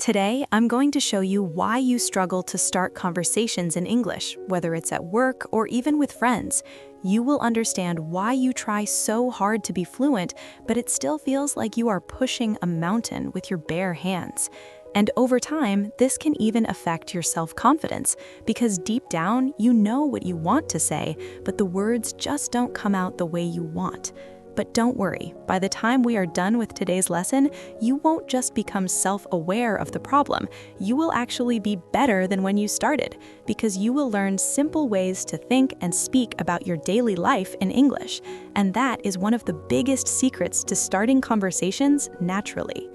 Today, I'm going to show you why you struggle to start conversations in English, whether it's at work or even with friends. You will understand why you try so hard to be fluent, but it still feels like you are pushing a mountain with your bare hands. And over time, this can even affect your self-confidence, because deep down, you know what you want to say, but the words just don't come out the way you want. But don't worry, by the time we are done with today's lesson, you won't just become self-aware of the problem, you will actually be better than when you started, because you will learn simple ways to think and speak about your daily life in English. And that is one of the biggest secrets to starting conversations naturally.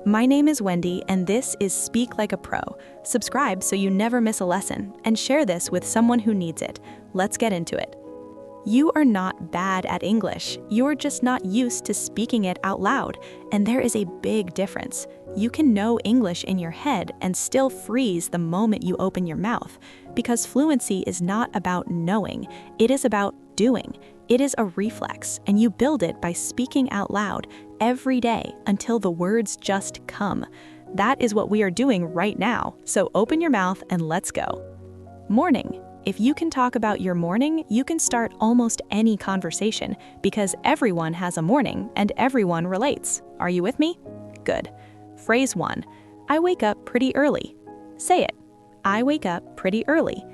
My name is Wendy, and this is Speak Like a Pro. Subscribe so you never miss a lesson, and share this with someone who needs it. Let's get into it. You are not bad at English, you're just not used to speaking it out loud, and there is a big difference. You can know English in your head and still freeze the moment you open your mouth, because fluency is not about knowing, it is about doing. It is a reflex, and you build it by speaking out loud every day until the words just come. That is what we are doing right now, so open your mouth and let's go. Morning. If you can talk about your morning, you can start almost any conversation, because everyone has a morning and everyone relates. Are you with me? Good. Phrase 1. I wake up pretty early. Say it. I wake up pretty early.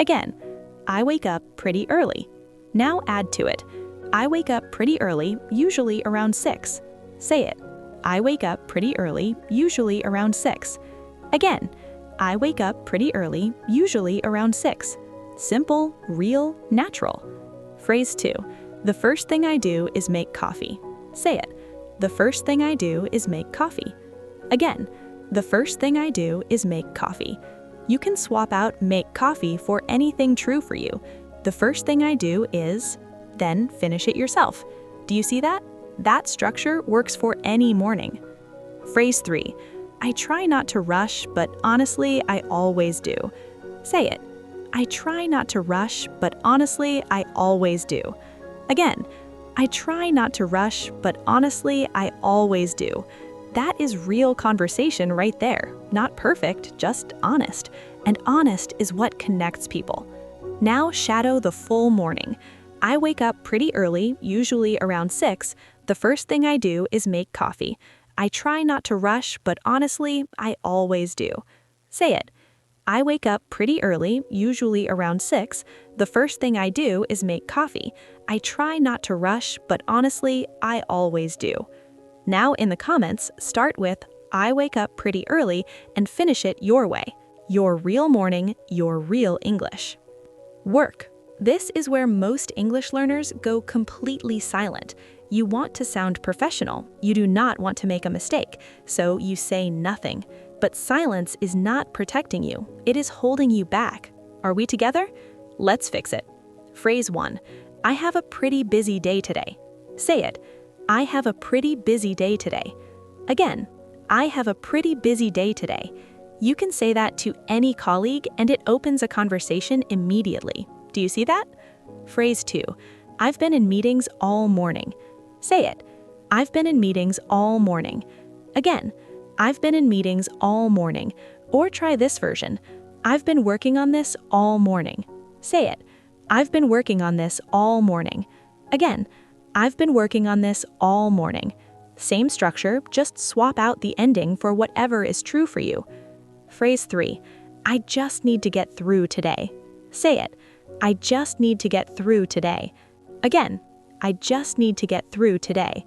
Again. I wake up pretty early. Now add to it. I wake up pretty early, usually around 6. Say it. I wake up pretty early, usually around 6. Again. I wake up pretty early, usually around 6. Simple, real, natural. Phrase 2. The first thing I do is make coffee. Say it. The first thing I do is make coffee. Again. The first thing I do is make coffee. You can swap out make coffee for anything true for you. The first thing I do is, then finish it yourself. Do you see that? That structure works for any morning. Phrase 3. I try not to rush, but honestly, I always do. Say it. I try not to rush, but honestly, I always do. Again. I try not to rush, but honestly, I always do. That is real conversation right there. Not perfect, just honest. And honest is what connects people. Now shadow the full morning. I wake up pretty early, usually around 6. The first thing I do is make coffee. I try not to rush, but honestly, I always do. Say it. I wake up pretty early, usually around 6. The first thing I do is make coffee. I try not to rush, but honestly, I always do. Now in the comments, start with I wake up pretty early and finish it your way. Your real morning, your real English. Work. This is where most English learners go completely silent. You want to sound professional. You do not want to make a mistake, so you say nothing. But silence is not protecting you. It is holding you back. Are we together? Let's fix it. Phrase 1. I have a pretty busy day today. Say it. I have a pretty busy day today. Again. I have a pretty busy day today. You can say that to any colleague and it opens a conversation immediately. Do you see that? Phrase 2. I've been in meetings all morning. Say it. I've been in meetings all morning. Again. I've been in meetings all morning. Or try this version. I've been working on this all morning. Say it. I've been working on this all morning. Again. I've been working on this all morning. Same structure, just swap out the ending for whatever is true for you. Phrase 3. I just need to get through today. Say it. I just need to get through today. Again. I just need to get through today.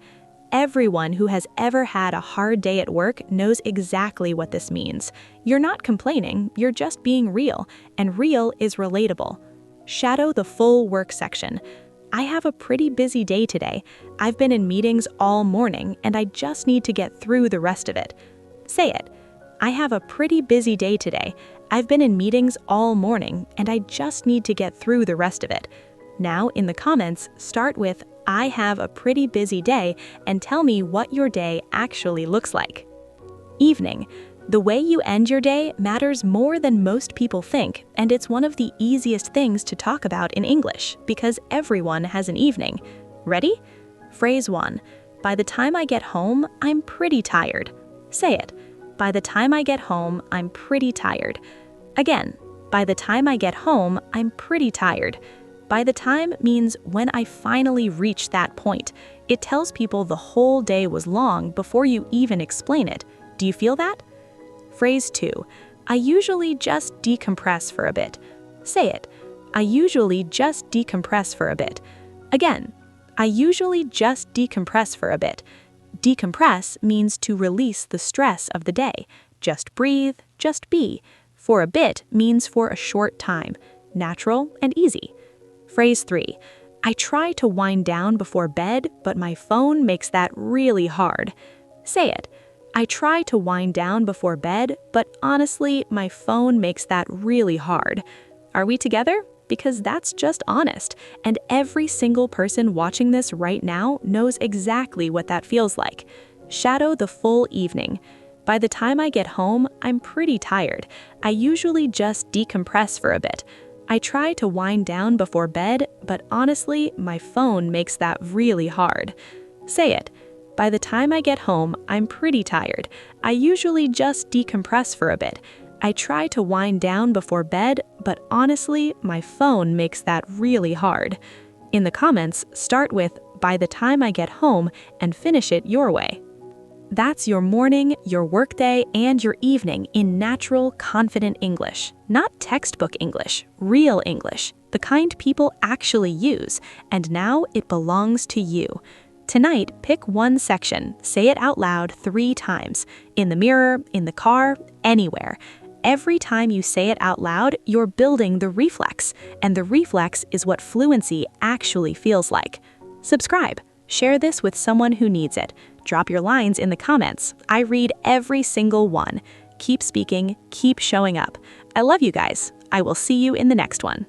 Everyone who has ever had a hard day at work knows exactly what this means. You're not complaining, you're just being real, and real is relatable. Shadow the full work section. I have a pretty busy day today. I've been in meetings all morning, and I just need to get through the rest of it. Say it. I have a pretty busy day today. I've been in meetings all morning, and I just need to get through the rest of it. Now, in the comments, start with I have a pretty busy day and tell me what your day actually looks like. Evening. The way you end your day matters more than most people think, and it's one of the easiest things to talk about in English because everyone has an evening. Ready? Phrase 1. By the time I get home, I'm pretty tired. Say it. by the time I get home, I'm pretty tired. Again, by the time I get home, I'm pretty tired. By the time means when I finally reach that point. It tells people the whole day was long before you even explain it. Do you feel that? Phrase 2. I usually just decompress for a bit. Say it. I usually just decompress for a bit. Again, I usually just decompress for a bit. Decompress means to release the stress of the day. Just breathe, just be. For a bit means for a short time. Natural and easy. Phrase 3. I try to wind down before bed, but my phone makes that really hard. Say it. I try to wind down before bed, but honestly, my phone makes that really hard. Are we together? Because that's just honest, and every single person watching this right now knows exactly what that feels like. Shadow the full evening. By the time I get home, I'm pretty tired. I usually just decompress for a bit. I try to wind down before bed, but honestly, my phone makes that really hard. Say it. By the time I get home, I'm pretty tired. I usually just decompress for a bit. I try to wind down before bed, but honestly, my phone makes that really hard. In the comments, start with by the time I get home and finish it your way. That's your morning, your workday, and your evening in natural, confident English. Not textbook English, real English, the kind people actually use, and now it belongs to you. Tonight, pick one section, say it out loud 3 times, in the mirror, in the car, anywhere. Every time you say it out loud, you're building the reflex, and the reflex is what fluency actually feels like. Subscribe. Share this with someone who needs it. Drop your lines in the comments. I read every single one. Keep speaking, keep showing up. I love you guys. I will see you in the next one.